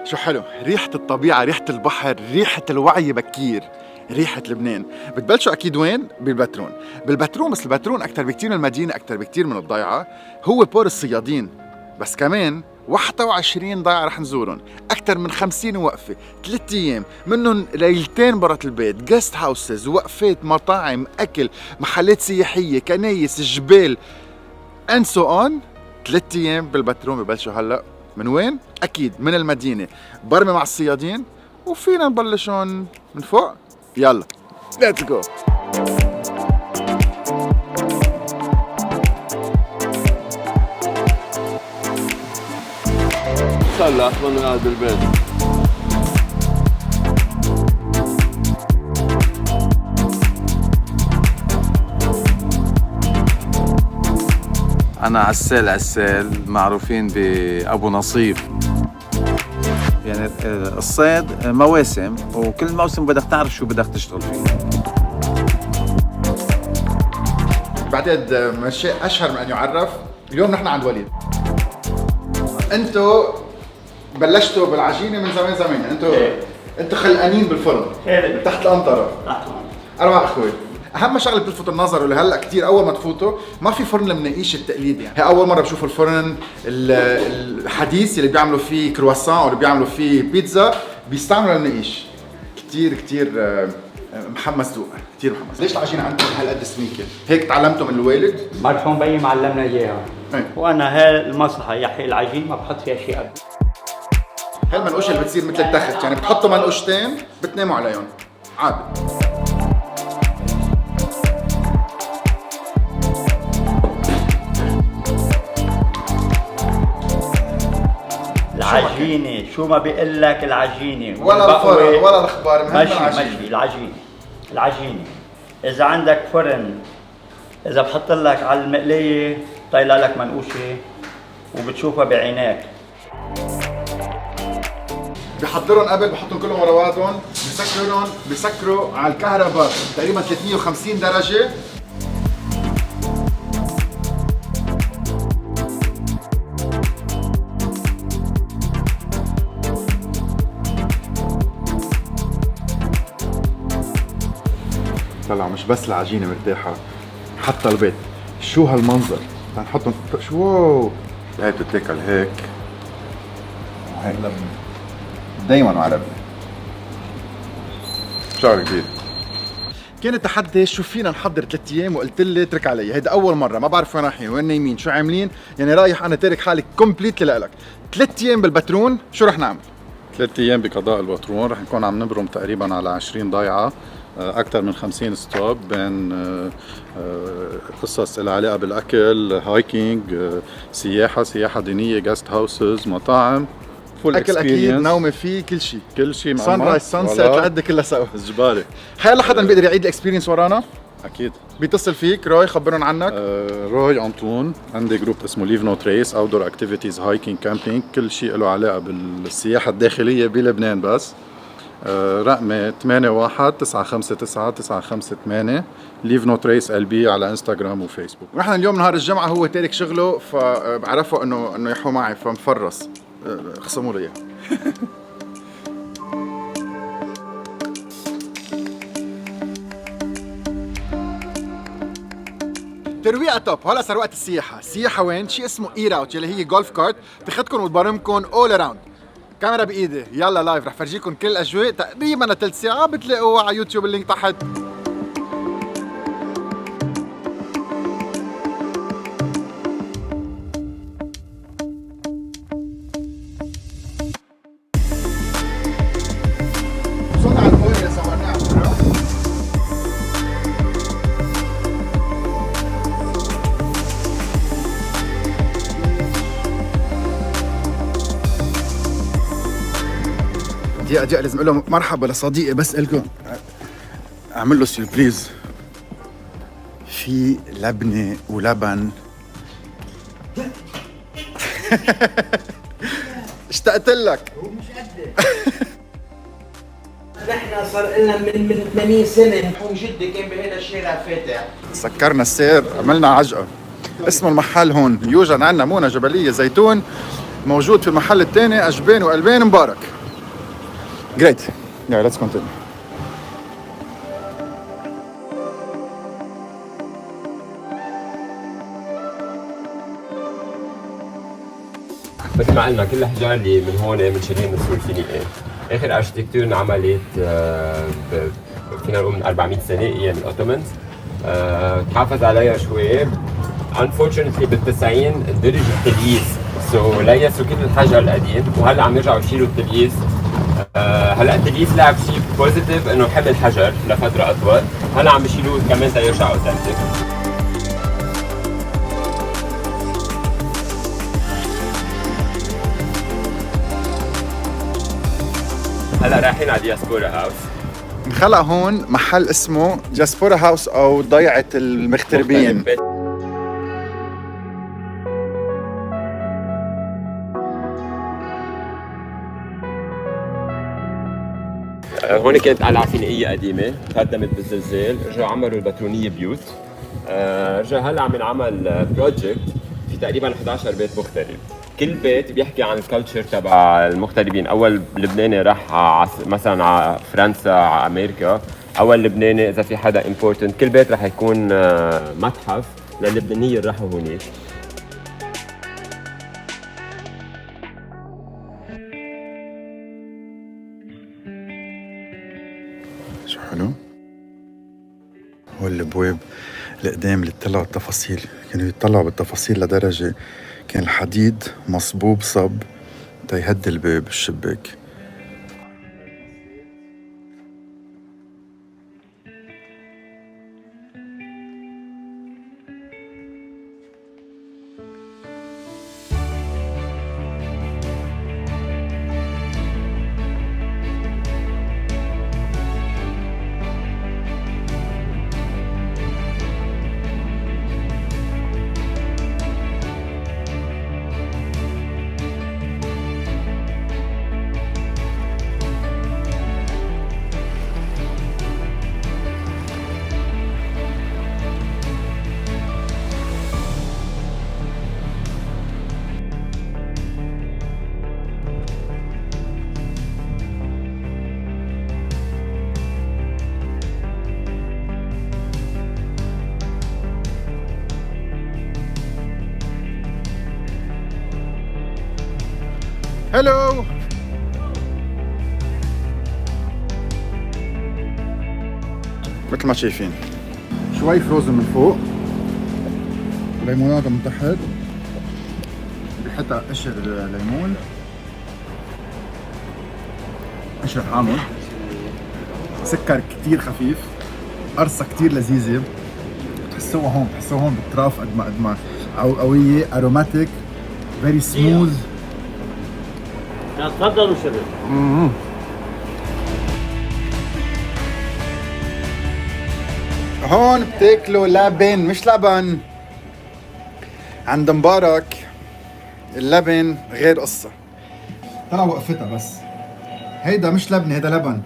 شو حلو، ريحة الطبيعة، ريحة البحر، ريحة الوعي بكير، ريحة لبنان. بتبلشوا أكيد وين؟ بالبترون. بالبترون، بس البترون أكتر بكتير من المدينة، أكتر بكتير من الضيعة. هو بور الصيادين، بس كمان 21 ضيعة رح نزورهم، أكتر من 50 وقفة، 3 أيام، منهم ليلتين برات البيت، جست هاوسز، وقفات، مطاعم، أكل، محلات سياحية، كنايس، جبال، and so on. 3 أيام بالبترون ببلشوا هلأ. من وين؟ أكيد من المدينة، برمي مع الصيادين، وفينا نبلشون من فوق. يلا ليتس جو. صلح وانا قاعد بالبيت. أنا عسال معروفين بأبو نصيب. يعني الصيد مواسم، وكل موسم بدك تعرف شو بدك تشتغل فيه. بعتقد شيء أشهر من أن يعرف. اليوم نحن عند وليد. أنتوا بلشتوا بالعجينة من زمان، أنتوا خلقانين بالفرن تحت الأنطرة. 4 أخوات. اهم شغله بتلفت النظر ولهلا كثير اول ما تفوتوا ما في فرن المناقيش التقليدي، يعني هي اول مره بشوف الفرن الحديث اللي بيعملوا فيه كرواسون او اللي بيعملوا فيه بيتزا بيستعملوا المناقيش. كثير محمس ذوق، كثير محمس. ليش العجينه عندكم هالقد سميكه؟ هيك تعلمتوا من الوالد؟ مرحوم بيي معلمنا اياها. وانا هاي المصلحه يحيى العجين ما بحط فيها شيء ابدا. هاي المنقوشه اللي بتصير مثل التخت، يعني بتحطوا منقوشتين بتناموا عليهم عادي. العجينه شو ما بيقول لك العجينه ولا الفرن ولا الاخبار، المهم العجينه. العجينه اذا عندك فرن، اذا بحط لك على المقليه طايله لك منقوشه وبتشوفها بعينيك. بحضرهم قبل، بحطهم كلهم ورا بعضهم، بسكروا على الكهرباء تقريبا 350 درجه. طلع مش بس العجينه مرتاحه، حتى البيت. شو هالمنظر؟ نحطهم شو هاي بتتاكل هيك وهيك دايما مع لبنه. شعر جديد. كان التحدي شو فينا نحضر 3 ايام، وقلت لي اترك علي، هيدا اول مره، ما بعرف وين رايحين وين نايمين شو عاملين، يعني رايح انا تارك حالي كومبليتلي لك. 3 ايام بالبترون شو رح نعمل؟ 3 ايام بقضاء البترون رح نكون عم نبرم تقريبا على 20 ضيعه، اكثر من 50 ستوب بين قصص العلاقه بالاكل، هايكينج، سياحه دينيه، جاست هاوسز، مطاعم، فول اكل اكيد، نومه فيه، كل شيء سان رايز سان سيت لقد كلها سوا. الجبالي. هلا حدا بيقدر يعيد الاكسبيرينس ورانا؟ اكيد. بيتصل فيك روي، خبرهم عنك. روي أنطون، عندي جروب اسمه ليف نو تريس، اوت دور اكتيفيتيز، هايكينج، كامبينج، كل شيء له علاقه بالسياحه الداخليه بلبنان. بس رقمي 81-959-958 ليف نو تريس ال بي على انستغرام وفيسبوك. ونحن اليوم نهار الجمعه، هو تارك شغله، فبعرفوا انه يحوا معي، فمفرس خصموا لي اياه. ترويقه توب. هلا صار وقت السياحه وين؟ شيء اسمه اي راوت، يلي هي جولف كارت، بتاخذكم وتبرمكم اول اراوند. كاميرا بايدي، يلا لايف رح فرجيكم كل الاجواء تقريبا 3 ساعات، بتلاقوها على يوتيوب اللينك تحت. وصلنا على البوينت اللي صورناها. دقيقة لازم اقول لهم مرحبا لصديقي، بس الكم اعمل له سيربريز. في لبنة ولبن. اشتقت لك. هو مش قدك. نحن صار لنا من 80 سنة، وجدي كان بهذا الشارع فاتح. سكرنا السير، عملنا عجقة. اسم المحل هون يوجد عندنا مونة جبلية زيتون، موجود في المحل الثاني أجبان وقلبان مبارك. Great. Yeah, let's continue. مثل ما قلنا كل الأحجار اللي من هون منشالين من سور فينيقية. آخر أركتيكتور انعملت فينا نقول من 400 سنة هي من الأوتومانز. تحافظ عليها شوي. Unfortunately بالتسعين درج التلييس. ليسوا كل الحجر القديم وهلا عم يرجعوا يشيلوا التلييس. هلا التلييس لعب شيء بوزيتيف انه حمل حجر لفترة أطول. هلا عم بيشيلوه كمان تيرجع أوثنتيك. هلا رايحين على دياسبورا هاوس. انخلق هون محل اسمه دياسبورا هاوس او ضيعة المغتربين. هون كانت قلعة فينيقية قديمة تهدمت بالزلزال، رجعوا عملوا البترونية بيوت. رجع هلا عم ينعمل بروجكت في تقريبا 11 بيت مغترب. كل بيت بيحكي عن الكالتشر تبع المغتربين، اول لبناني راح مثلا على فرنسا على امريكا، اول لبناني اذا في حدا امبورتنت، كل بيت راح يكون متحف للبنانيين اللي راحوا هونيك. شو حلو؟ هو الابواب القدام اللي طلعوا التفاصيل، كانوا يطلعوا بالتفاصيل لدرجة كان الحديد مصبوب صب تيهدي الباب الشباك. هلو، مثل ما شايفين شوي فروزن من فوق، ليمونات من تحت، ريحتها قشر ليمون، قشر حامض، سكر كتير خفيف، قرصة كتير لذيذة. بتحسوها هون بالطراف قد ما قوية، اروماتيك، فيري سموث. تفضلوا شباب. هون بتاكلوا لبن مش لبن. عند مبارك اللبن غير قصة. طلع وقفتها بس. هيدا مش لبن، هيدا لبن.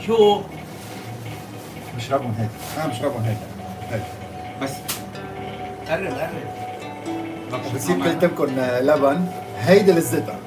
شو؟ بشربهم هيك. أنا بشربهم هيك. بس قرب بصير كلتمكن لبن، هيدي لذتها.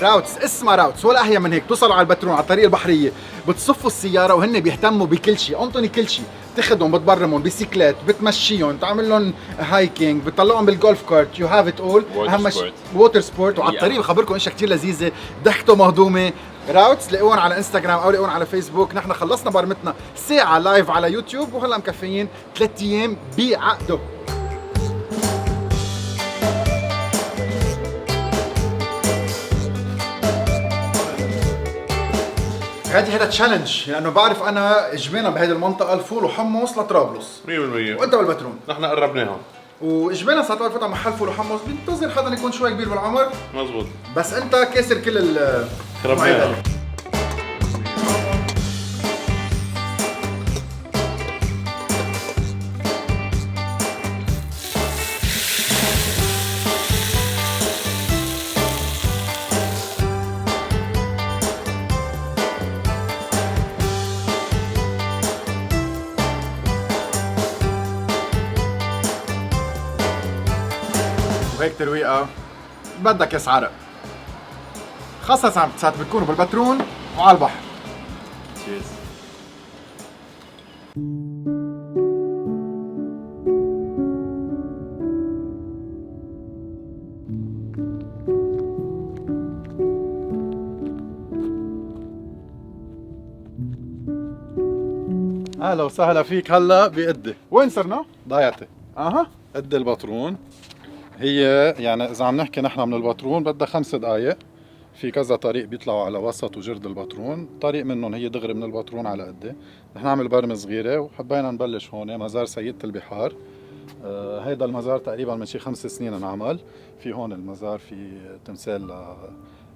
راوتس، اسمها راوتس ولا احيا من هيك. توصلوا على البترون على الطريق البحريه، بتصفوا السياره وهن بيهتموا بكل شيء، انطوني كل شيء، بتاخذهم بتبرمهم بيسيكلات، بتمشيهم، تعمل لهم هايكينج، بتطلعهم بالجولف كارت، يو هاف ات اول. اهم شيء ووتر سبورت، وعلى الطريق بخبركم اشياء كثير لذيذه، ضحكته مهضومه. راوتس لاقوهم على انستغرام او لاقوهم على فيسبوك. نحن خلصنا برمتنا ساعه لايف على يوتيوب، وهلا مكفيين 3 ايام بعقده. هذا تشالنج، لانه بعرف انا اجبينا بهذه المنطقه الفول وحمص لطرابلس 100%. وانت بالبترون، نحن قربناهم. واجبينا صارت نفوت على محل فول وحمص، بنتظر حدا يكون شوي كبير بالعمر، مزبوط. بس انت كاسر كل خربناها. وهيك ترويقه بدها كاس عرق، خاصة ساعات بتكونوا بالبترون وعلى البحر. تشيرز. اهلا وسهلا فيك. هلا بقدي وين صرنا؟ ضيعتي اها قد البطرون. هي يعني اذا عم نحكي نحن من البطرون بدها 5 دقائق. في كذا طريق بيطلعوا على وسط وجرد البطرون، طريق منهم هي دغري من البطرون على قدي. رح نعمل برمة صغيرة وحبينا نبلش هون مزار سيدة البحار. هيدا المزار تقريبا من شي 5 سنين انعمل. في هون المزار في تمثال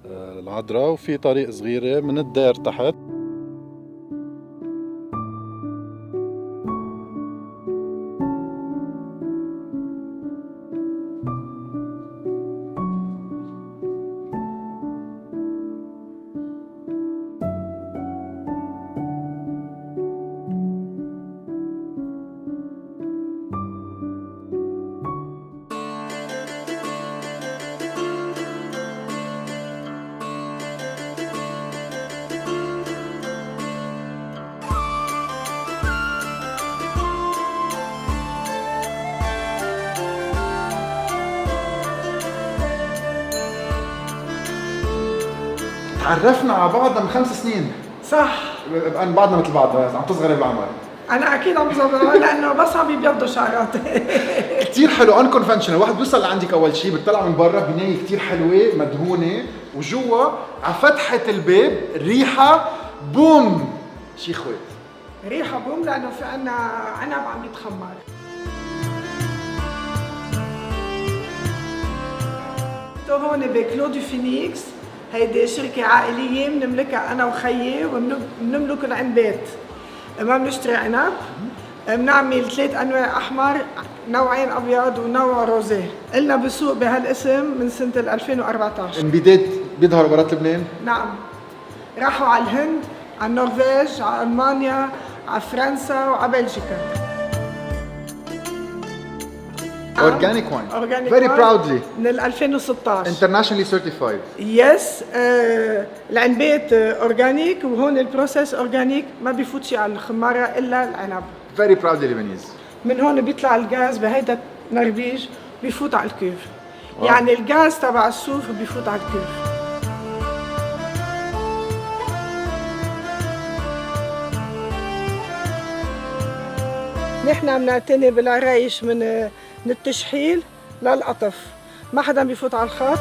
العذراء وفي طريق صغيرة من الدير تحت. تعرفنا على بعضنا من 5 سنين. صح. بعضنا مثل بعض، عم تصغري بالعمر. انا اكيد عم بصبر لانه بس عم يبيضوا شعراتي. كثير حلو ان كونفنشنال. واحد بيوصل لعندك اول شيء بتطلع من برا بنايه كثير حلوه مدهونه، وجوا على فتحه الباب ريحه بوم شي خوات. ريحه بوم لانه في عنا عنب عم يتخمر. هون بكلو دو فينيكس، هيدي شركة عائلية بنملكها أنا وخيي وبنملك العنبات. ما بنشتري عنب، بنعمل 3 أنواع أحمر، نوعين أبيض ونوع روزي. إلنا بسوق بهالاسم من سنة 2014. انبيدات بيظهروا برات لبنان؟ نعم. راحوا على الهند، على النرويج، على ألمانيا، على فرنسا وعلى بلجيكا. Organic wine. Organic Very wine proudly. من 2016. Internationally certified. يس. العنبات اورجانيك وهون البروسيس اورجانيك، ما بيفوت شيء على الخماره الا العنب. Very proudly Lebanese. من هون بيطلع الغاز بهيدا النربيج بيفوت على الكيف. يعني الغاز تبع الصوف بيفوت على الكيف. نحن بنعتني بالعرايش من التشحيل للقطف، ما حدا بيفوت على الخط.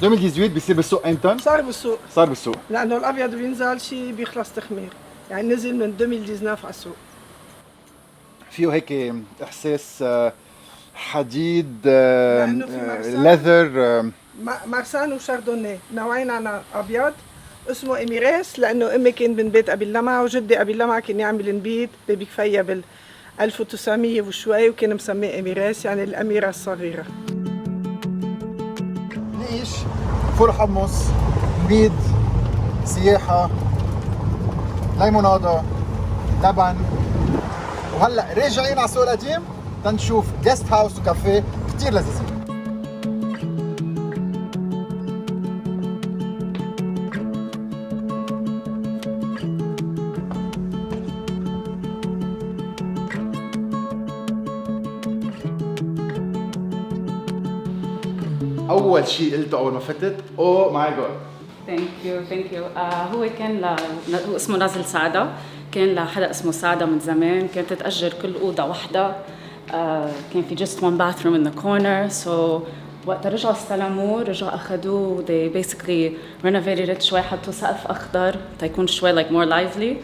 دومي 18 بيصير بالسوق امتى؟ صار بالسوق، صار بالسوق. لانه الابيض بينزل شيء بيخلص تخمير، يعني نزل من 2019 على السوق. فيه هيك احساس حديد، لأنه في مرسان. ليذر. مارسان وشاردوني، نوعين عنا ابيض اسمه اميريس، لانه امي كان بنبيت ابي اللمعه وجدي ابي اللمعه كان يعمل نبيت ببي كفيه بال 1900 وشوي، وكان مسميه اميريس يعني الاميره الصغيره. نقيش، فول حمص، بيض، سياحه، ليموناده، لبن، وهلا راجعين على سوق القديم تنشوف جيست هاوس وكافيه كثير لذيذين. اول شيء قلته اول ما فتت او ماي جاد. ثانك يو. هو كان هو اسمه نازل سعده، كان لحدا اسمه سعده من زمان، كانت تتأجر كل اوضه وحده. كان في just one bathroom in the corner. so وقت رجعوا استلموه رجعوا اخذوه they basically renovated it شوي، حطوا سقف اخضر تيكون شوي like more lively.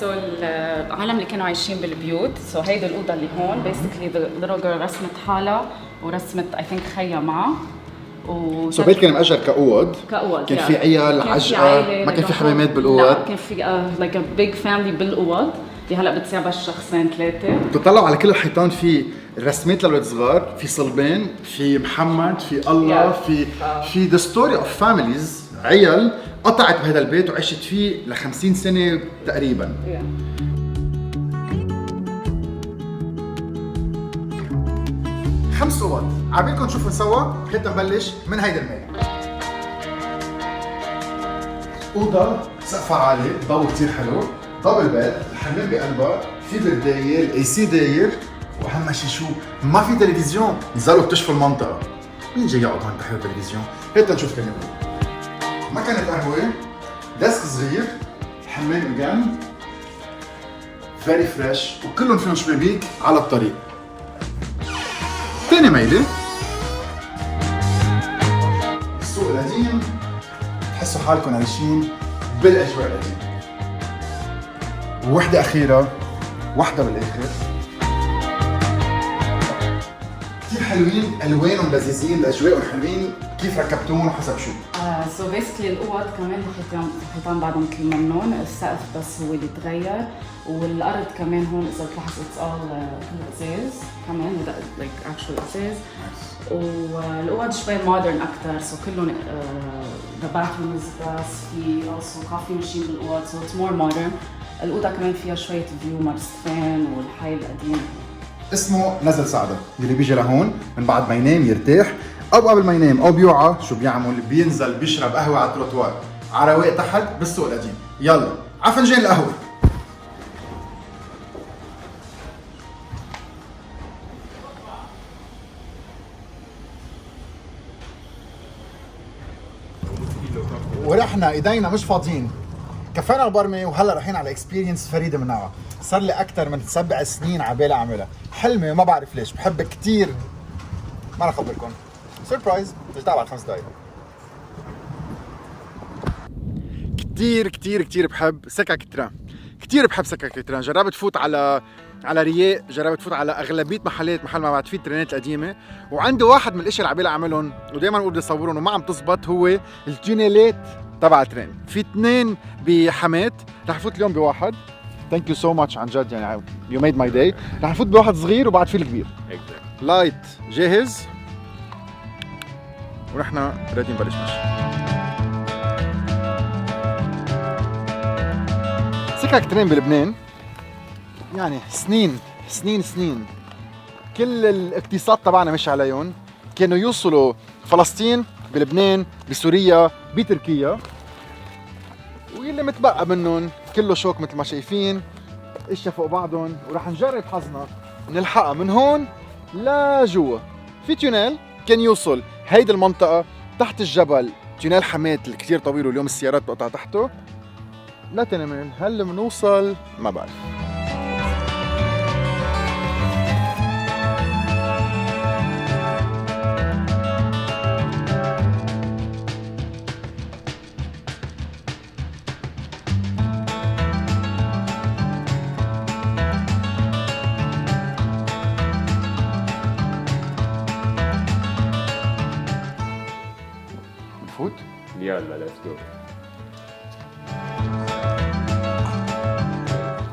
so العالم اللي كانوا عايشين بالبيوت، so هيدي الاوضه اللي هون basically the little girl رسمت حالها ورسمت I think خيها معها. سو بيت كان مأجر كأوض، كان في عيال عجقة، ما كان في حمامات بالأوض. لا كان في like a big family بالأوض اللي هلا بتسع بس شخصين 3. بتطلعوا على كل الحيطان في رسمات لولاد صغار، في صلبان، في محمد، في الله، في the story of families عيال قطعت بهذا البيت وعشت فيه ل50 سنة تقريبا. خمس اوض، عابالكم نشوفهم سوا. خلينا نبلش من هيدا الماء. اوضه سقفها عالي، ضوء كثير حلو، دبل بيد، الحمام بقلبها، في برداير، الاي سي داير، واهم شيء شو؟ ما في تلفزيون، نزلوا اكتشفوا المنطقه. مين جاي يقعد هون تحت تلفزيون؟ هيدا نشوف ثاني اوضه. مكنة قهوه، ديسك صغير، حمام جنب، فيري فريش، وكلهم فيهم شبابيك على الطريق. تاني ميلة، السوق القديم، تحسوا حالكم عايشين بالاجواء القديمة. ووحدة أخيرة، وحدة بالآخر. كتير حلوين، ألوانهم لذيذين، الأجواء حلوين، كيف ركبتوهم وحسب شو؟ سو بيسكلي الاوض كمان الحيطان بعدهم مثل ممنون، السقف بس هو اللي تغير، والارض كمان هون اذا بتلاحظ اتس اول كله ازاز كمان، لايك اكشوال ازاز. والاوض شوي مودرن اكثر، سو كلهم ذا باثرومز بس في also كوفي ماشين بالاوض، سو اتس مور مودرن. الاوضه كمان فيها شويه فيو مرستين والحي القديم. اسمه نزل سعدة، اللي بيجي لهون من بعد ما ينام يرتاح، او قبل ما ينام او بيوعى شو بيعمل؟ بينزل بيشرب قهوه على التروتوار، على رواق تحت بالسوق القديم. يلا على فنجان القهوه. ورحنا ايدينا مش فاضيين، كفينا البرمه وهلا رايحين على اكسبيرينس فريده من نوعها. صار لي اكثر من 7 سنين عبالي اعملها، حلمي وما بعرف ليش، بحب كثير. ما رح اخبركم، سربرايز رجعت بعد 5 دقايق. كثير بحب سكك تران، كثير بحب سكك تران. جربت فوت على رياق، جربت فوت على اغلبيه محلات محل ما بعد فيه الترينات القديمه، وعندي واحد من الاشياء اللي عبالي اعملهم ودائما بقول بدي اصورهم وما عم تزبط، هو التونيلات تبع الترين. في 2 بحمات، رح فوت اليوم بواحد. ثانك يو سو ماتش عن جد، يعني يو ميد ماي داي. رح نفوت بواحد صغير وبعد فيه الكبير. لايت جاهز ونحن ريدي نبلش مشي. سكك ترين بلبنان يعني سنين كل الاقتصاد تبعنا مش عليهم. كانوا يوصلوا فلسطين، بلبنان، بسوريا، بتركيا، واللي متبقى منهم كله شوك مثل ما شايفين، اشياء فوق بعضهم. ورح نجرب حظنا نلحقها من هون لجوا. في تونيل كان يوصل هيدي المنطقة تحت الجبل، تونيل حمات اللي كثير طويل واليوم السيارات بتقطع تحته. لا تنمل، هل منوصل؟ ما بعرف. نفوت؟ يلا ليتس جو.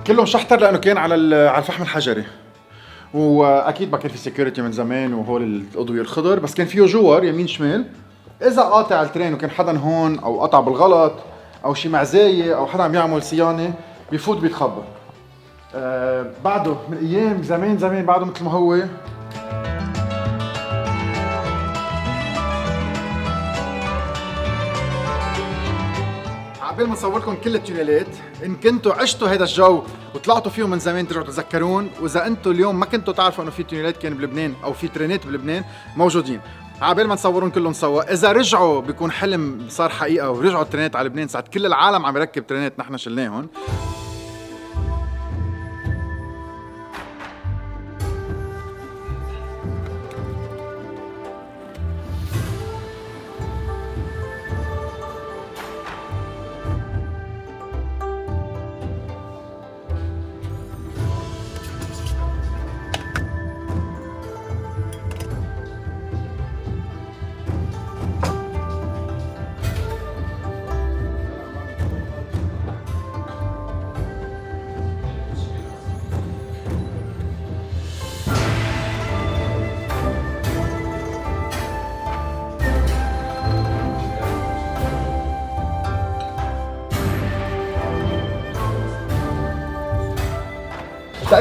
كلهم شحتر لانه كان على الفحم الحجري، واكيد ما كان في سكيورتي من زمان وهول الاضويه الخضر، بس كان فيه جوار يمين شمال. اذا قاطع الترين وكان حدا هون او قطع بالغلط او شي معزايه او حدا عم يعمل صيانه، بيفوت بيتخبر. بعده من ايام زمان بعده مثل ما هو. قبل ما نصور لكم كل التونيلات، ان كنتوا عشتوا هذا الجو وطلعتوا فيهم من زمان ترجعوا تتذكرون، واذا انتوا اليوم ما كنتوا تعرفوا انه في تونيلات كان بلبنان او في ترينات بلبنان موجودين، عبال ما نصورون كلهم سوا. اذا رجعوا بيكون حلم صار حقيقه ورجعوا الترينات على لبنان، ساعة كل العالم عم يركب ترينات نحن شلناهم.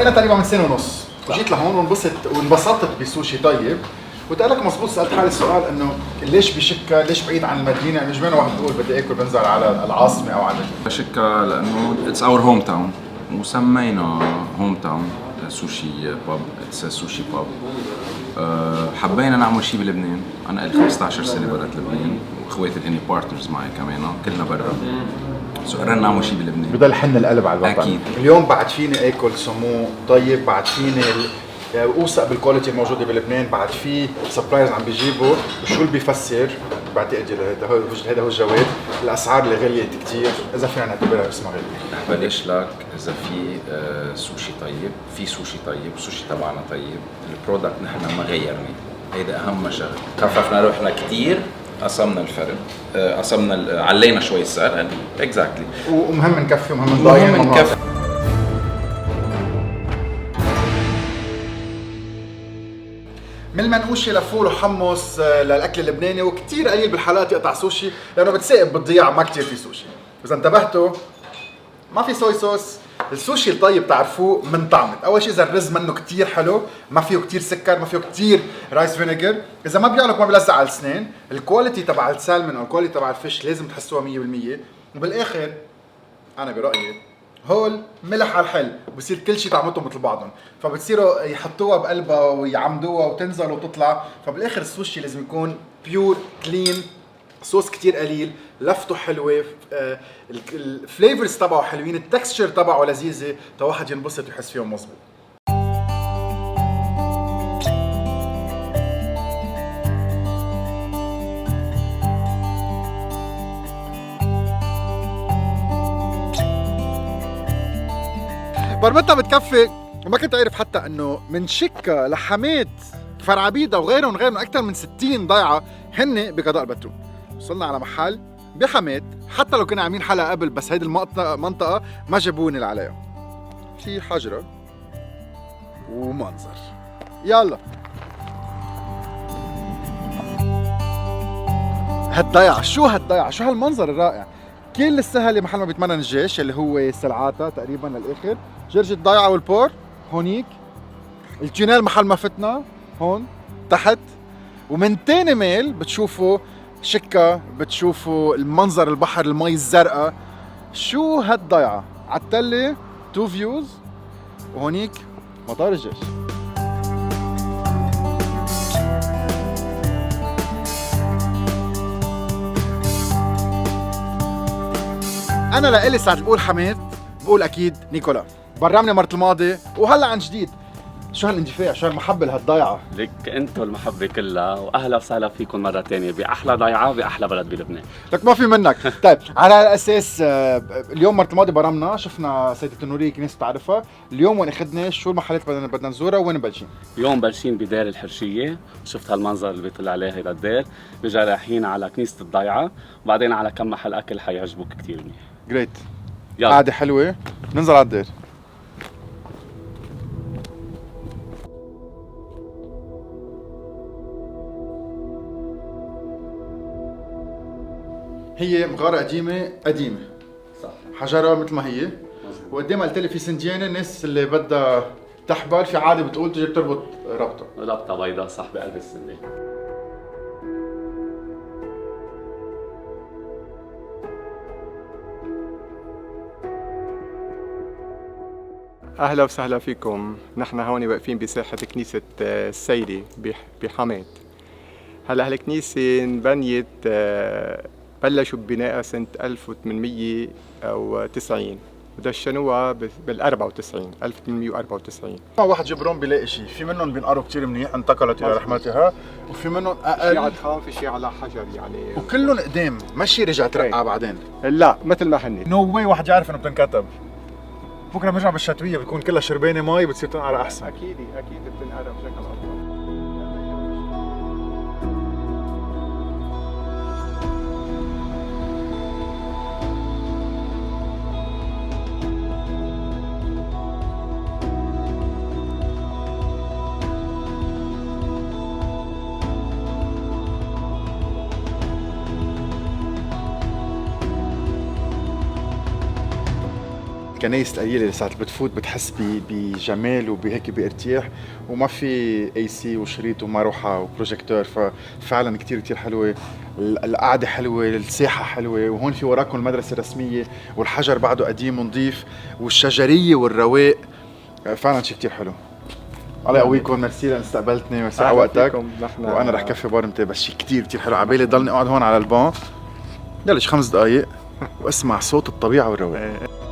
لنا تقريبا من سنه ونص، وجيت لهون وانبسطت بسوشي طيب. وتقول لك مزبوط، سالت حالي السؤال انه ليش بشكا، ليش بعيد عن المدينه؟ يعني جمعنا واحد بيقول بدي اكل بنزل على العاصمه او على المدينه. شكا لانه اتس اور هوم تاون، وسمينا هوم تاون سوشي باب، اتس سوشي باب. حبينا نعمل شيء بلبنان، انا لي 15 سنه برات لبنان، واخواتي الاني بارتنرز معي كمان كلنا برا، سو قررنا نعمل شيء بلبنان. بضل حن القلب على الوطن. اكيد. اليوم بعد فيني اكل سمو طيب، بعد فيني اوثق بالكواليتي الموجوده بلبنان، بعد في سبلايرز عم بيجيبوا، وشو اللي بيفسر بعتقد هذا هو الجواب، الاسعار اللي غليت كثير، اذا فينا نعتبرها اسمها غالي. رح بلش لك اذا في سوشي طيب، في سوشي طيب، السوشي تبعنا طيب، البرودكت نحن ما غيرناه، هيدا اهم شغله. خففنا روحنا كثير، قسمنا الفرق، قسمنا علينا شوي السعر، اكزاكتلي. ومهم نكفي ومهم نضاين مهم نكفي. من المنقوشه لفول وحمص للاكل اللبناني، وكثير قليل بالحالات يقطع سوشي لانه بتسائب بالضياع، ما كثير في سوشي. اذا انتبهتوا ما في صويا صوص. السوشي الطيب تعرفوه من طعمه، اول شيء اذا الرز منه كثير حلو، ما فيه كثير سكر، ما فيه كثير رايس فينيجر، اذا ما بيعلق ما بيلزق على السنين، الكواليتي تبع السالمون او الكواليتي تبع الفيش لازم تحسوها 100%. وبالاخر انا برايي هول ملح على الحل، بصير كل شيء طعمتهم مثل بعضهم، فبتصيروا يحطوها بقلبها ويعمدوها وتنزل وتطلع. فبالاخر السوشي لازم يكون بيور كلين، صوص كتير قليل، لفته حلوه، الفليفرز تبعه حلوين، التكستشر تبعه لذيذه، تا واحد ينبسط ويحس فيهم مظبوط. برمتها بتكفي، وما كنت عارف حتى انه من شكا لحمات فرعبيده وغيرهم اكثر من 60 ضيعه هن بقضاء البترون. وصلنا على محل بحمات، حتى لو كنا عاملين حلقه قبل بس هيدي المنطقه ما جابوني اللي عليها. في حجره ومنظر، يلا هالضيعه، شو هالضيعه، شو هالمنظر الرائع. كل السهله محل ما بيتمرن الجيش اللي هو سلعاتها تقريبا للاخر، جرجة الضيعه والبور هونيك، التونيل محل ما فتنا هون تحت، ومن تاني ميل بتشوفوا شكا، بتشوفوا المنظر البحر، المي الزرقاء. شو هالضيعه على التله، تو فيوز، وهونيك مطار الجيش. انا لإلي ساعة بقول حماد بقول اكيد نيكولا. برمني مرة الماضي وهلا عن جديد. شو هالاندفاع، شو هالمحبة لهالضيعة؟ لك انتو المحبة كلها، واهلا وسهلا فيكم مرة تانية باحلى ضيعة باحلى بلد بلبنان. لك ما في منك. طيب على هالاساس اليوم مرة الماضي برمنا، شفنا سيدة النورية كنيسة بتعرفها، اليوم وين اخذنا، شو المحلات بدنا نزورها وين مبلشين؟ اليوم بلشين بدير الحرشية، شفت هالمنظر اللي بيطلع عليه هيدا الدير، رجع رايحين على كنيسة الضيعة، وبعدين على كم محل اكل حيعجبوك كثير منيح. جريت. يلا قاعدة حلوة، ننزل على الدير. هي مغارة قديمة صح، حجرة مثل ما هي، وقدامها قلت لي في سنديانة، الناس اللي بدها تحبل في عادة بتقول تجي بتربط ربطة بيضاء صح بقلب السنة. أهلا وسهلا فيكم. نحن هون واقفين بساحة كنيسة السيري بحماد. هلا هالكنيسة انبنيت، بلشوا ببنائها سنة 1890 ودشنوها بال 94 1894. واحد جبرون بيلاقي شيء، في منهم بينقروا كثير منيح انتقلت الى رحمتها، وفي منهم اقل، شيء على الخام، في شيء على حجر يعني، وكلهم قدام، ماشي رجع ترقع بعدين. لا مثل ما هن. نو واي واحد يعرف انه بتنكتب. بكره بنرجع بالشتويه بتكون كلها شربانه مي، بتصير تنقرا احسن. اكيد بتنقرا بشكل افضل. الكنايس القليله اللي ساعه بتفوت بتحس بجمال وبهيك بارتياح، وما في اي سي وشريط ومروحه وبروجيكتور، ففعلا كتير كتير حلوه. القعده حلوه، الساحه حلوه، وهون في وراكم المدرسه الرسميه والحجر بعده قديم ونظيف والشجريه والرواق، فعلا شيء كتير حلو. الله يقويكم، ميرسي لان استقبلتني، ميرسي على وقتك، وانا رح كفي بارمتي، بس شيء كتير كتير حلو. عبالي ضلني اقعد هون على البان يلا شي 5 دقايق واسمع صوت الطبيعه والرواق.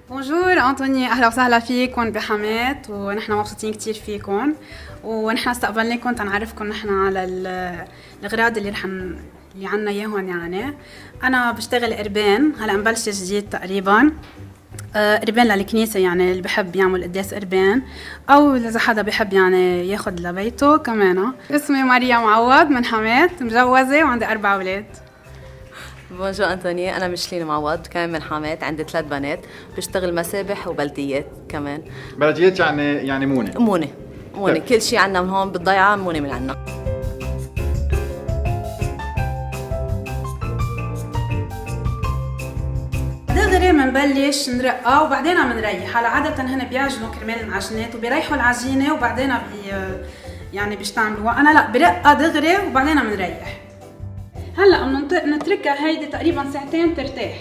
بونجور أنطوني، أهلا وسهلا فيكم بحماة، ونحن مبسوطين كتير فيكم، ونحن استقبلناكم تنعرفكم نحن على الأغراض اللي اللي عنا إياهم. يعني أنا بشتغل قربان، هلا مبلشة جديد تقريبا، قربان للكنيسة، يعني اللي بحب يعمل قداس قربان، أو إذا حدا بحب يعني ياخد لبيته كمان. اسمي ماريا معوض من حماة، مجوزة وعندي 4 أولاد. بونجور أنطوني، أنا مشلين معوض كمان من حماة، عندي 3 بنات، بشتغل مسابح وبلديات كمان. بلديات يعني مونة كل شيء عنا من هون بالضيعة مونة من عنا. دغري منبلش نرقى وبعدين منريح. هلا عادة هن بيعجنوا كرمال العجينات وبيريحوا العجينة وبعدين يعني بيشتعملوها. أنا لا، برقى دغري وبعدين منريح. هلا نتركها هيدي تقريبا 2 ساعة ترتاح.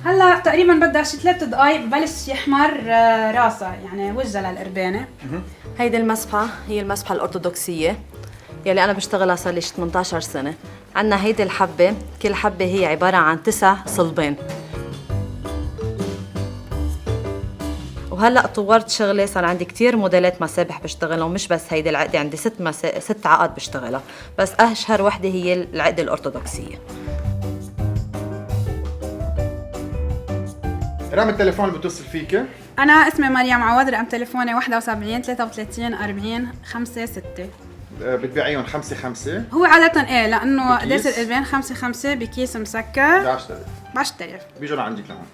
هلا تقريبا بدها شي 3 دقايق ببلش يحمر راسها، يعني وجهها للقربانة. هيدي المسبحة هي المسبحة الأرثوذكسية يلي أنا بشتغلها صار لي 18 سنة. عنا هيدي الحبة، كل حبة هي عبارة عن 9 صلبان. وهلا طورت شغلي، صار عندي كتير موديلات مسابح بشتغلهم، مش بس هيدي العقدة، عندي 6 عقد بشتغلها، بس أشهر وحدة هي العقدة الأرثوذكسية. رقم التليفون اللي بتصل فيك؟ أنا اسمي ماريا معوض، رقم تليفوني 71 33 40 56. بتبيعيهم 5 هو عادة ايه، لأنه قداس القربان 5 بكيس مسكر ب 10,000 بيجوا لعندك لهون.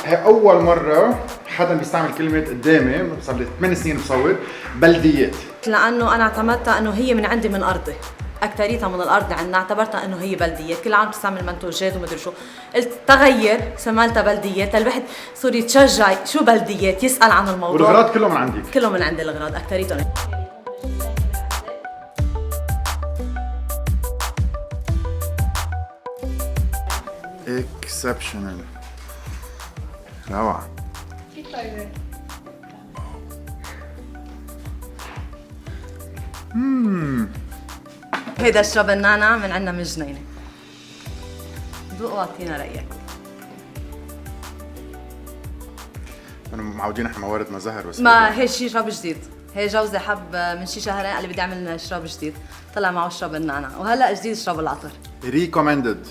هي أول مرة حدا بيستعمل كلمة قدامي، صار لي 8 سنين بصور بلديات، لأنه أنا اعتمدتها إنه هي من عندي من أرضي، أكتريتها من الأرض عنا، اعتبرتها إنه هي بلديات، كل عام بتستعمل منتوجات ومدري شو، قلت تغير سمالتها بلديات، الواحد صار يتشجع شو بلديات، يسأل عن الموضوع. والأغراض كلهم من عندك؟ كلهم من عندي الأغراض، أكتريتهم. اكسبشنال، روعة. هيدا اشرب النعناع من عنا من جنينة. ذوق واعطينا رأيك. أنا معودين إحنا موارد زهر بس ما هي شي شراب جديد، هي جوزي حب من شي شهرين قال لي بدي أعمل لنا شراب جديد، طلع معه شراب النعناع، وهلا جديد شراب العطر. ريكومندد،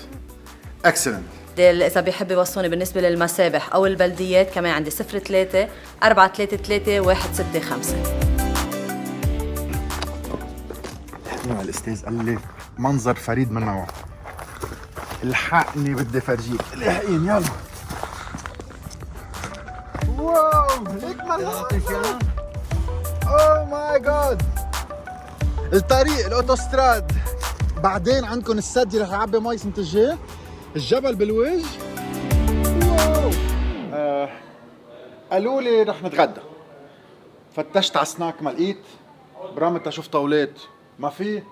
اكسلنت. إذا بيحب يوصوني بالنسبة للمسابح أو البلديات كمان عندي 03 433 165. الاستاذ قال لي منظر فريد من نوعه، الحقني بدي فرجيك، الحقيني يلا. واو هيك منظر، اوه ماي جاد. الطريق الاوتوستراد، بعدين عندكم السد اللي رح يعبي مي سنة الجاي، الجبل بالوجه. واو قالوا لي رح نتغدى، فتشت على سناك ما لقيت، برامتها شفت طاولات ما في،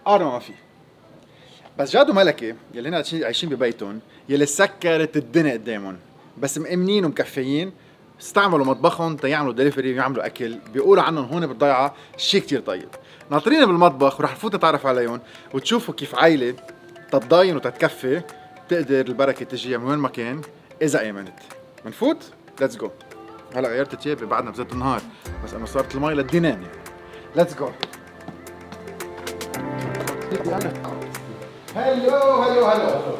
قارما ما في. بس جادو ملكي يلي هنا عايشين ببيتهم، يلي سكرت الدنيا قدامهم، بس مأمنين ومكفيين، استعملوا مطبخهم تيعملوا دليفري ويعملوا اكل، بيقولوا عنهم هون بالضيعه شيء كتير طيب. ناطرين بالمطبخ ورح نفوت نتعرف عليهم وتشوفوا كيف عائله تتضاين وتتكفي تقدر البركه تجيها من وين ما كان اذا امنت. منفوت؟ ليتس جو. هلا غيرت تيابي بعدنا بزيت النهار، بس انه صارت المي للدينامي. ليتس جو. هلو هلو هلو.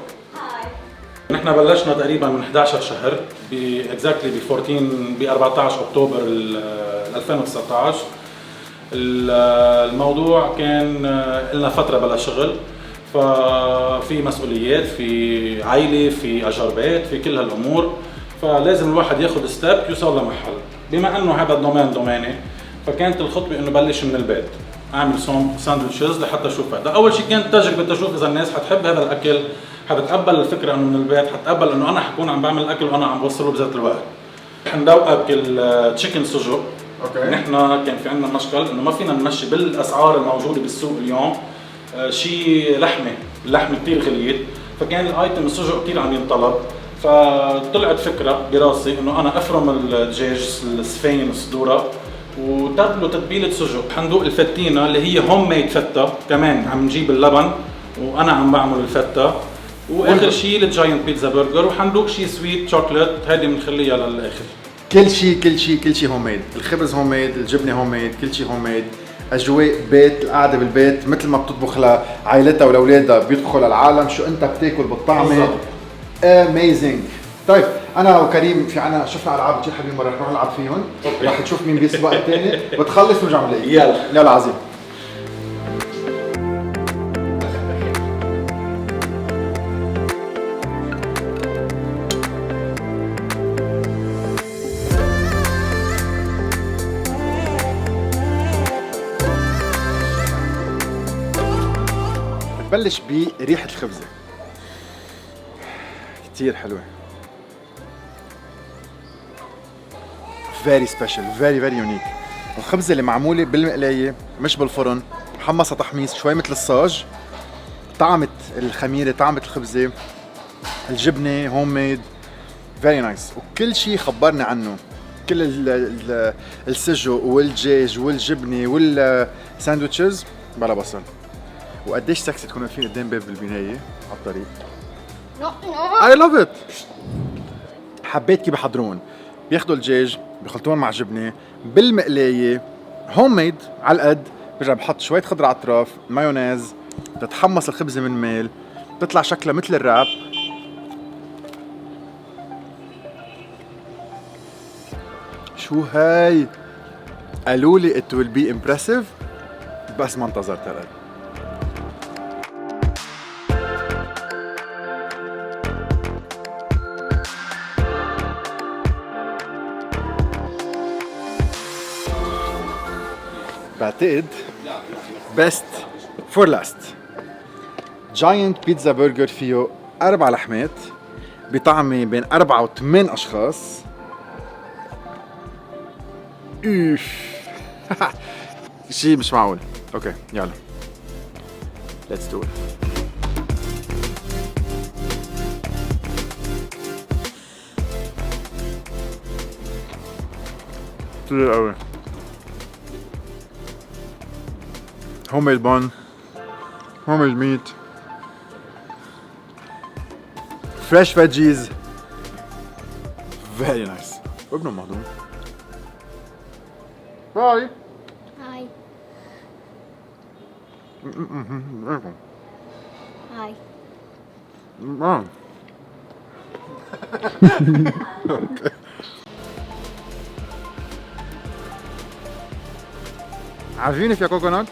نحن بلشنا تقريبا من 11 شهر ب 14 اكتوبر 2019. الموضوع كان لنا فترة بلا شغل، ففي مسؤوليات، في عائلة، في أجر بيت، في كل هالأمور، فلازم الواحد ياخد ستيب يوصل لمحل. بما انه هذا الدومين دوميني، فكانت الخطوة انه بلش من البيت، اعمل ساندويتشز لحتى اشوف هذا. اول شيء كانت تجربة اشوف اذا الناس حتحب هذا الاكل، حتتقبل الفكرة انه من البيت، حتقبل انه انا حكون عم بعمل الاكل وانا عم بوصله بذات الوقت. حندوقك التشيكن سجق. اوكي. نحن كان في عندنا مشكل انه ما فينا نمشي بالاسعار الموجودة بالسوق اليوم شيء اللحمة كثير غليت، فكان الايتم السجق كثير عم ينطلب. فطلعت فكرة براسي انه انا افرم الدجاج السفين الصدورة وتبله تتبيلة سجق. حندوق الفتينة اللي هي هوم ميد فتة، كمان عم نجيب اللبن وانا عم بعمل الفتة. واخر شيء الجاينت بيتزا برجر، وحندوق شيء سويت شوكليت، هيدي بنخليها للاخر. كل شيء هوم ميد، الخبز هوم ميد، الجبنه هوم ميد، كل شيء هوم ميد. اجواء بيت، القعده بالبيت مثل ما بتطبخ لعائلتها ولاولادها بيطبخوا للعالم، شو انت بتاكل بالطعمه. اميزنج. طيب انا وكريم في عنا شفنا العاب كثير حلوين مره، نروح نلعب فيهم، رح نشوف مين بيسبق الثاني، بتخلص ونرجع بنلاقيك. يلا عظيم. بلش بريحة الخبزة كتير حلوة. very special, very unique. الخبزة اللي معمولة بالمقلاية مش بالفرن، محمصة تحميص شوي مثل الصاج. طعمة الخميرة، طعمة الخبزة، الجبنة هوم ميد، very nice. وكل شيء خبرنا عنه، كل السجق والدجاج والجبنة والساندويتشز بلا بصل. وقديش سكسي تكونوا واقفين قدام باب البناية على الطريق. I love it. حبيت كيف بحضرون، بياخدوا الدجاج بيخلطون مع جبنة بالمقلاية هوم ميد على القد، برجع بحط شوية خضرة على الأطراف، مايونيز، بتتحمص الخبزة من ميل، بتطلع شكلها مثل الراب. شو هاي؟ قالوا لي it will be impressive، بس ما انتظرت هالقد. بعتقد best for last جاينت بيتزا برجر فيه 4 لحمات بطعمة بين 4 و 8 أشخاص. اوف شيء مش معقول. اوكي يلا let's do it. كتير قوي. homemade bun, homemade meat, fresh veggies, very nice. وابنه مهضوم. Hi. Hi. Hi. Okay. عارفين فيها كوكونات؟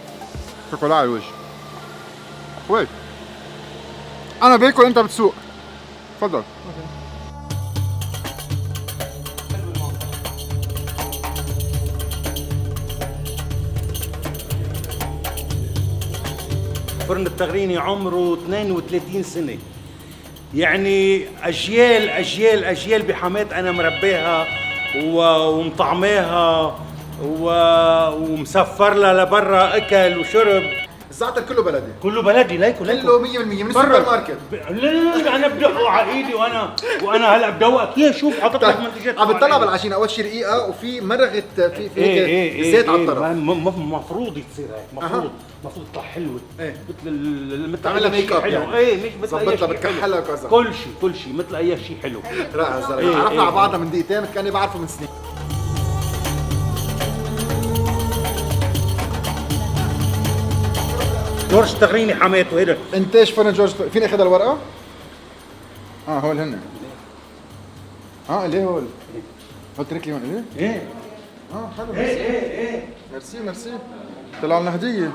شوكولا على الوجه. ويت انا باكل انت بتسوق. تفضل. فرن التغريني عمره 32 سنة، يعني أجيال أجيال أجيال بحماة أنا مربيها ومطعماها ومسفر لها لبرا أكل وشرب. الزعتر كله بلدي. كله بلدي ليكو كله 100% من السوبر ماركت. لا أنا بدقه على إيدي وأنا هلا بدوقك إياه. شوف حاطط لك منتجات. عم بتطلع بالعجينة أول شيء رقيقة وفي مرغة في زيت على الطرف. مفروض يصير هيك، مفروض تطلع حلوة. مثل تعملها ميك اب يعني. ايه مثل اي شيء بتكحلها وكذا. كل شيء مثل اي شيء حلو. رائع الزلمه. عرفنا على بعضنا من دقيقتين كاني بعرفه من سنين. جورج تغريني حماته هيدا. انتاج فرن جورج. فيني اخذ الورقه؟ هول هن. اللي هول. هول ترك لي هون. ايه حلو. ايه ميرسي. طلع لنا هديه.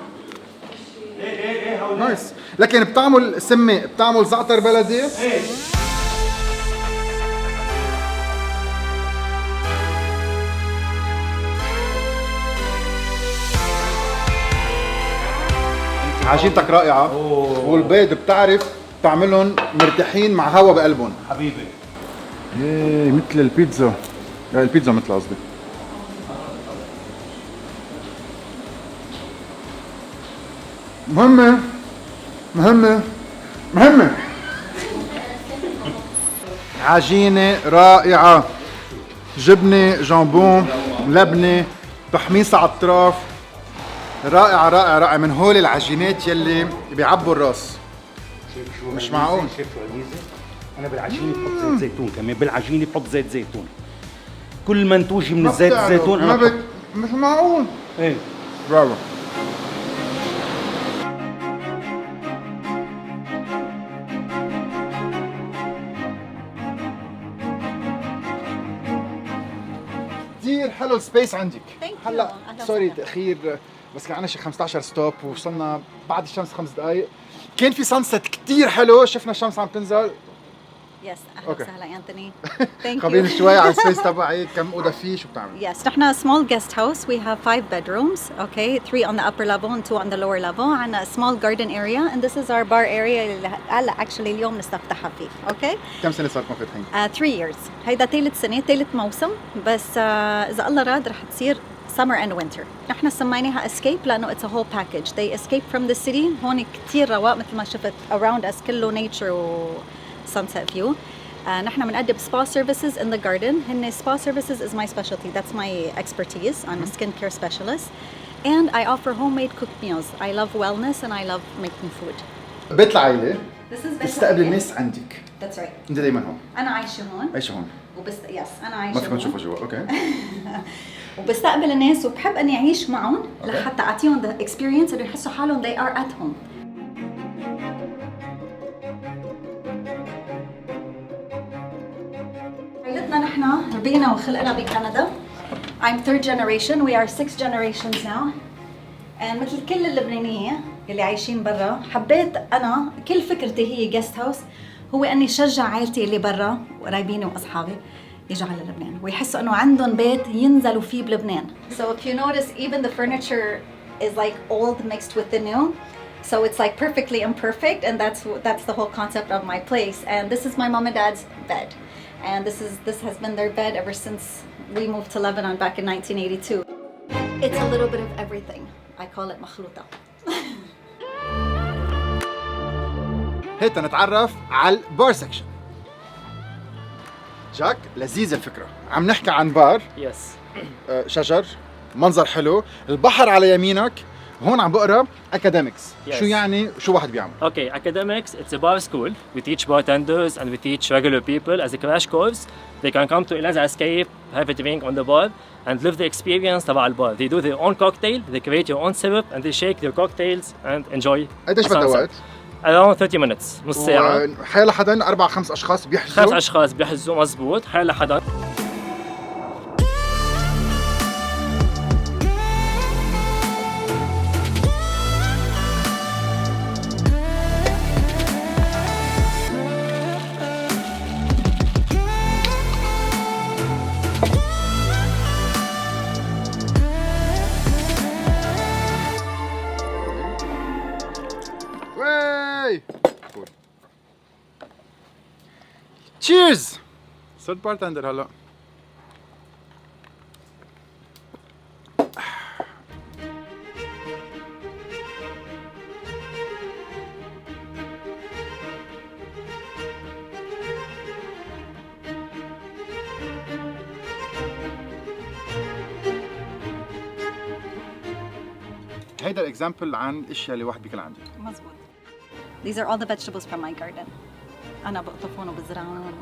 نايس. لكن بتعمل سمي، بتعمل زعتر بلدي؟ عجينتك رائعة. والبيض بتعرف تعملهم مرتاحين مع هوا بقلبهم. حبيبي. ايه مثل البيتزا. لا البيتزا مثل قصدي. مهمة عجينة رائعة، جبنة، جامبون، لبنة، تحميص على الأطراف، رائعة من هول العجينات يلي بيعبوا الراس. مش معقول. شايف شو عزيزة؟ أنا بالعجينة بحط زيت زيتون كمان، بالعجينة بحط زيت زيتون. كل ما انتوجي من الزيت الزيتون أنا مش معقول. ايه برافو. كثير حلو السبيس عندك. هلا سوري تاخير، بس كان عندنا شي 15 ستوب ووصلنا بعد الشمس 5 دقائق. كان في سانست كثير حلو، شفنا الشمس عم تنزل. يس اهلا وسهلا انتوني. خبريني شوي عن السبيس تبعك، كم اوضه فيه، شو بتعمل؟ Yes, نحن small guest house. We have 5 bedrooms, okay? 3 on the upper level and 2 on the lower level. عندنا a small garden area and this is our bar area اللي هلا actually اليوم نستفتحها فيه، okay? كم سنة صار لكم فاتحين؟ 3 years. هيدا ثالث سنة، ثالث موسم، بس إذا الله راد رح تصير summer and winter. نحن سميناها escape لأنه it's a whole package. They escape from the city. هون كتير رواق مثل ما شفت around us كله nature و sunset view. نحن بنقدم spa services in the garden. هن spa services is my specialty. That's my expertise. I'm a skincare specialist. And I offer homemade cooked meals. I love wellness and I love making food. بيت العائلة. This is بيت تستقبل العائلة. الناس عندك. That's right. انت دايما هون. أنا عايشة هون. عايشة هون. يس أنا عايشة ما فيكم هون. تشوفوا جوا، اوكي. وبستقبل الناس وبحب اني اعيش معهم لحتى اعطيهم the experience انه يحسوا حالهم they are at home. عائلتنا نحن ربينا وخلقنا بكندا. I'm 3rd generation. We are 6 generations now. And مثل كل اللبنانية اللي عايشين برا، حبيت أنا كل فكرتي هي guest house هو إني شجع عائلتي اللي برا وقرايبيني وأصحابي يجوا على لبنان ويحسوا إنه عندهم بيت ينزلوا فيه بلبنان. So if you notice, even the furniture is like old mixed with the new. So it's like perfectly imperfect, and that's the whole concept of my place. And this is my mom and dad's bed, and this has been their bed ever since we moved to Lebanon back in 1982. It's a little bit of everything. I call it مخلوطة. هيك نتعرف على البار سكشن. جاك لذيذة الفكرة. عم نحكي عن بار. يس. شجر، منظر حلو، البحر على يمينك. هون عم بقرا academics. Yes. شو يعني شو واحد بيعمل؟ Okay, academics, it's a bar school. We teach bartenders and we teach regular people as a crash course. They can come to Eliza Escape, have a drink on the bar and live the experience تبع البار. They do their own cocktail, they create your own syrup and they shake their cocktails and enjoy. قديش بدها وقت؟ Around 30 minutes، نص ساعة. حيلا حدا 4-5 أشخاص بيحجزوا؟ 5 أشخاص بيحجزوا مزبوط، حيلا حدا. تشيرز. صرت بارتندر هلا. هيدا الاكزامبل عن الاشياء اللي واحد بيكون عنده. مزبوط. These are all the vegetables from my garden. أنا بقطفهم وبزرعهم.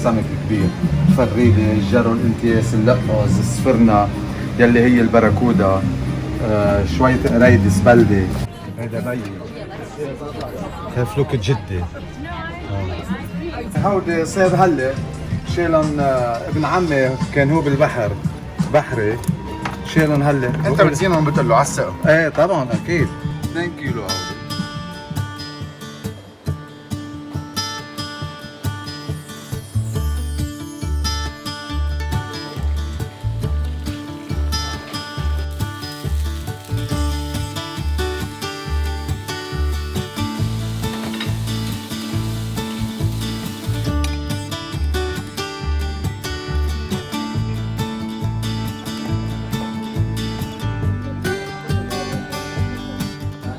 السمك الكبير، الفريدة، الجرو، الانتياس، اللقوز، السفرنا يلي هي البراكودا، شوية قريدس بلدي. هيدا بيي فلوك جدي. هودي صيد هلا شيلن ابن عمي كان هو بالبحر بحري، شيلن هلا. انت بتزينهم بتقول له على السقف؟ ايه طبعا اكيد. 2 كيلو هودي.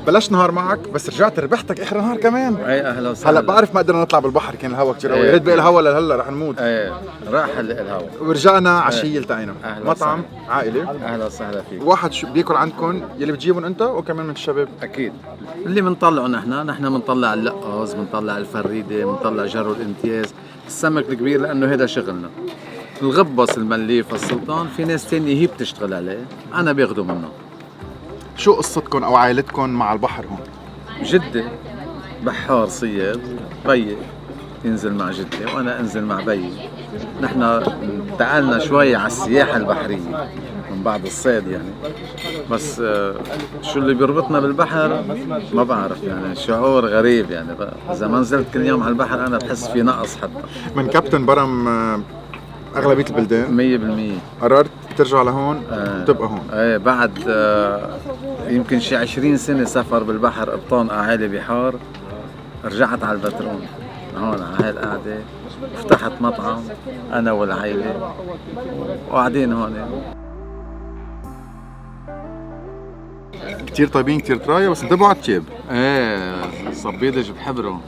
بلشت نهار معك بس رجعت ربحتك اخر نهار كمان. اي اهلا وسهلا. هلا بعرف ما قدرنا نطلع بالبحر، كان الهواء كثير قوي، ايه. ريت باقي الهواء لهلا رح نموت. ايه راح هلا الهواء ورجعنا عشيه التقينا. مطعم وسهلا. عائلي. اهلا وسهلا فيك. واحد بياكل عندكم يلي بتجيبهم انت وكمان من الشباب؟ اكيد. اللي بنطلعه نحن بنطلع اللقاز، بنطلع الفريده، بنطلع جرو الامتياز، السمك الكبير لانه هذا شغلنا. الغبص، المليف، السلطان في ناس تانية هي بتشتغل عليه، انا باخده منه. شو قصتكم او عائلتكم مع البحر هون؟ جدي بحار صياد، بيي ينزل مع جدي وانا انزل مع بيي. نحن انتقلنا شوي على السياحه البحريه من بعد الصيد يعني، بس شو اللي بيربطنا بالبحر ما بعرف يعني، شعور غريب يعني. اذا ما نزلت كل يوم على البحر انا بحس في نقص حتى. من كابتن برم اغلبيه البلدان 100% قررت ترجع لهون وتبقى هون. ايه بعد يمكن شي 20 سنه سفر بالبحر، ابطان اعالي بحار، رجعت على البترون هون على هاي القعده، فتحت مطعم انا والعائله وقاعدين هون. كثير طيبين كثير طرايه، بس انتبهوا على التياب. ايه صبيدج بحبره.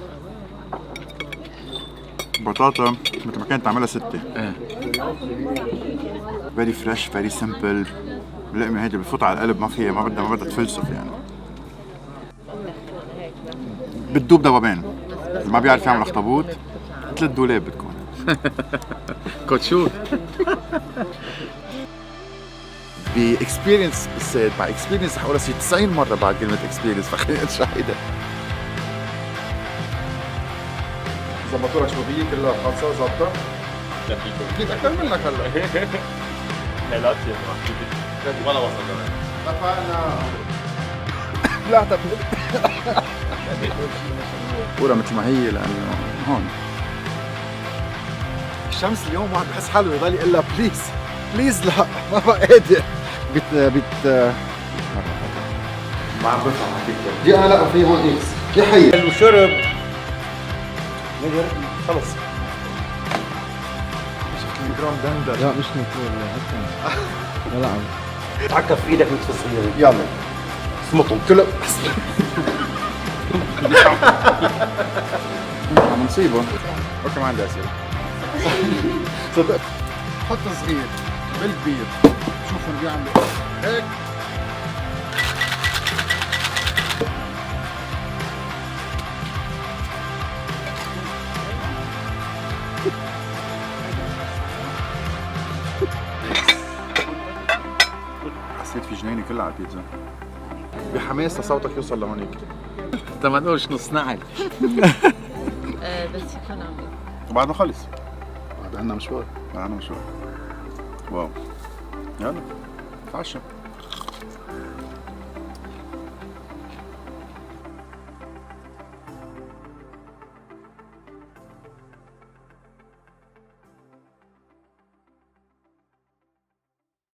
بطاطا مثل ما كانت تعملها ستة. ايه فيري فريش، فيري سمبل. اللقمة هيدي بفوت على القلب، ما فيها ما بدها تفلسف يعني. بتدوب دوبان. اللي ما بيعرف يعمل اخطبوط 3 دولاب بتكون. كوتشوت. باكسبيرينس بالصيد، مع اكسبيرينس رح اقولها 90 مرة بعد كلمة اكسبيرينس، فخلينا نشاهدها. ظبطوا لك شبابية كلها خالصة ظابطة؟ أكيد أكثر منك هلا. لا ولا وصل كمان. اتفقنا. لا كورة مثل ما هي لأنه هون الشمس اليوم واحد بحس حاله يضل يقول لها بليز بليز، لا ما بقى قادر. ما عم بفهم حكيك. دي انا لا في هون اكس يا حي وشرب خلص. جرام دندر. لا مش مفروض لا لا تعكف في ايدك مثل الصغير. يلا اسمطهم. عم نصيبه. اوكي ما عندي اسئله. صدق حط صغير بالكبير، شوفوا بيعملوا هيك. حسيت في جنيني كلها على البيتزا. بحماس لصوتك يوصل لهونيك. انت ما تقولش نص نعل. بس يكون عم وبعد ما خلص بعد عنا مشوار. واو يلا تعشى.